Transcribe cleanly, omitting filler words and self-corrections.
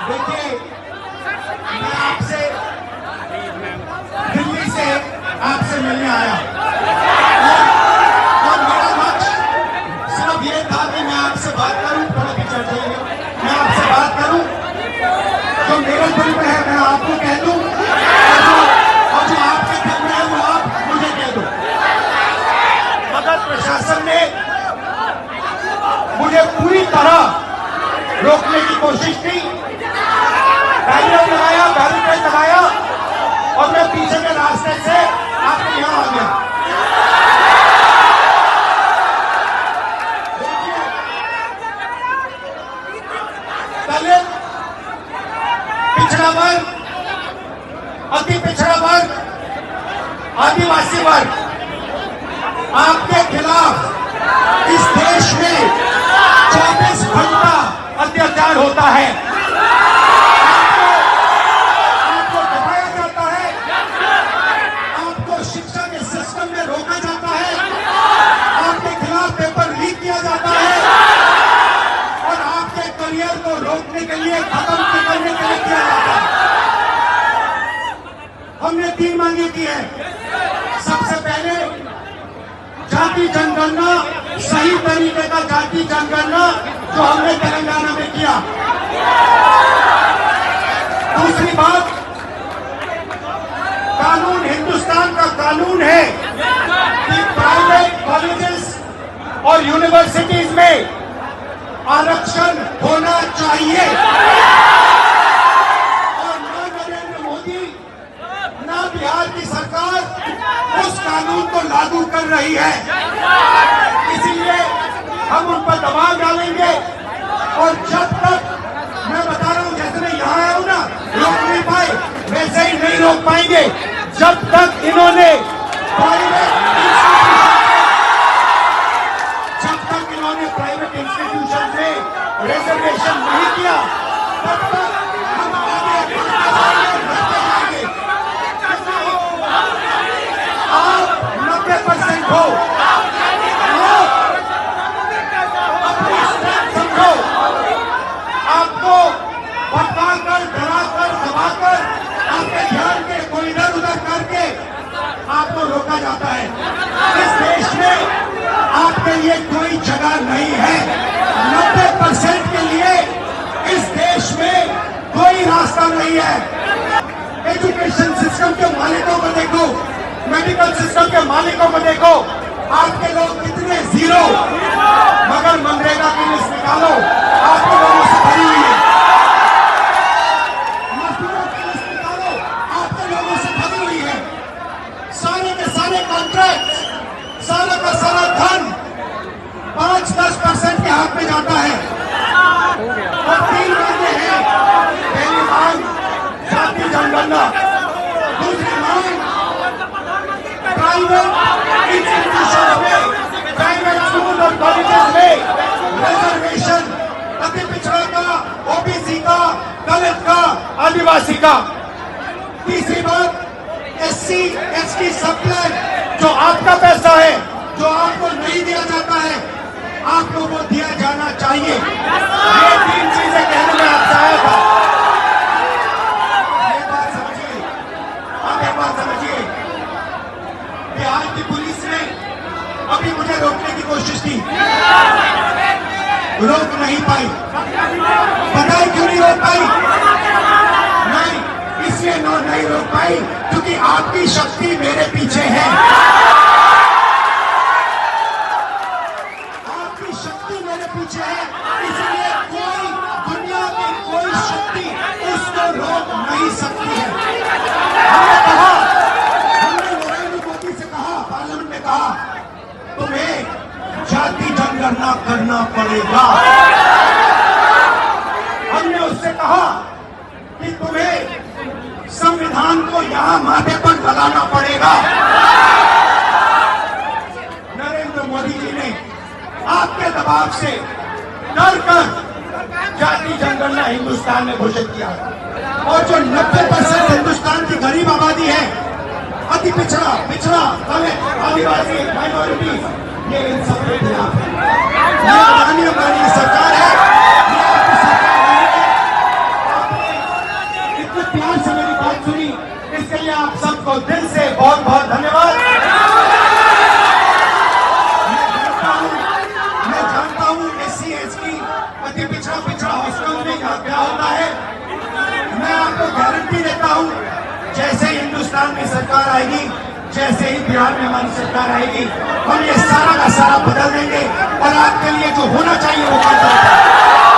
देखिए, मैं आपसे दिल्ली से आपसे मिलने आया और मेरा लक्ष्य सिर्फ ये था कि मैं आपसे बात करूं, थोड़ा पिछड़ जाइए, मैं आपसे बात करूं, जो मेरे दिल में है मैं आपको कह दूं और जो आपके दिल में है वो आप मुझे कह दो। मगर प्रशासन ने मुझे पूरी तरह रोकने की कोशिश की, बैरिकेड लगाया और मैं पीछे के रास्ते से आपके यहां आ गया। दलित, पिछड़ा वर्ग, अति पिछड़ा वर्ग, आदिवासी वर्ग, आपके खिलाफ इस देश में 24 घंटा अत्याचार होता है, आपको दबाया जाता है, आपको शिक्षा के सिस्टम में रोका जाता है, आपके खिलाफ पेपर लीक किया जाता है और आपके करियर को रोकने के लिए, खत्म करने के लिए किया जाता है। हमने 3 मांगे की है। सबसे पहले जाति जनगणना, सही तरीके का जाति जनगणना जो हमने तेलंगाना में किया। दूसरी बात, कानून, हिंदुस्तान का कानून है कि प्राइवेट कॉलेजेस और यूनिवर्सिटीज में आरक्षण होना चाहिए और ना नरेंद्र मोदी ना बिहार की सरकार उस कानून को लागू कर रही है। इसीलिए हम उन पर दबाव डालेंगे और जब तक, मैं बता रहा हूं, जैसे मैं यहां आया हूं ना, रोक नहीं पाए, वैसे ही नहीं रोक पाएंगे जब तक इन्होंने प्राइवेट इंस्टीट्यूशन में रिजर्वेशन नहीं किया, तब तक हम आगे बढ़ते जाएंगे। आप 90% हो, अपनी स्ट्रेंथ समझो, आपको भटकाकर, डराकर, दबाकर, आपके ध्यान के कोई इधर उधर करके आपको रोका जाता है। इस देश में आपके लिए कोई जगह नहीं है। 90% के लिए इस देश में कोई रास्ता नहीं है। एजुकेशन सिस्टम के मालिकों को देखो, मेडिकल सिस्टम के मालिकों को देखो, आपके लोग कितने जीरो, मगर मनरेगा की लिस्ट निकालो, आपके लोगों से भरी हुई है। मजदूरों की लिस्ट निकालो, आपके लोगों से भरी हुई है। सारे के सारे कॉन्ट्रैक्ट, सारा का सारा धन 5-10% के हाथ में जाता है और 3 मांगे हैं। पहली मांग जाति जनगणना, दूसरी मांग प्राइवेट इंस्टीट्यूशन में, प्राइवेट स्कूल और कॉलेजेस में रिजर्वेशन, अति पिछड़ा का, ओबीसी का, दलित का, आदिवासी का। तीसरी बात, SC ST सब प्लान, जो आपका पैसा है, जो आपको नहीं दिया जाता है, आपको वो दिया जाना चाहिए। ये 3 चीजें कहने में आपसे आया था। ये बात समझिए, आप एक बात समझिए, बिहार की पुलिस ने अभी मुझे रोकने की कोशिश की, रोक नहीं पाई। पता है क्यों नहीं रोक पाई? नहीं, इसलिए नहीं रोक पाई क्योंकि आपकी शक्ति मेरे पीछे है। आपकी शक्ति मेरे पीछे है, इसलिए कोई, दुनिया की कोई शक्ति उसको रोक नहीं सकती है। हमने कहा, हमने नरेंद्र मोदी से कहा, पार्लियामेंट में कहा, तुम्हें जाति जनगणना करना पड़ेगा। हमने उससे कहा कि तुम्हें संविधान को यहां माथे पर लगाना पड़ेगा। नरेंद्र मोदी जी ने आपके दबाव से डर कर जाति जनगणना हिंदुस्तान में घोषित किया और जो 90% हिंदुस्तान की गरीब आबादी है, अति पिछड़ा, दलित, आदिवासी, माइनॉरिटी, ये इन सब के खिलाफ है। ये अडानी अंबानी सब हिंदुस्तान में सरकार आएगी, जैसे ही बिहार में हमारी सरकार आएगी, हम ये सारा का सारा बदल देंगे और आपके लिए जो होना चाहिए वो कर देंगे।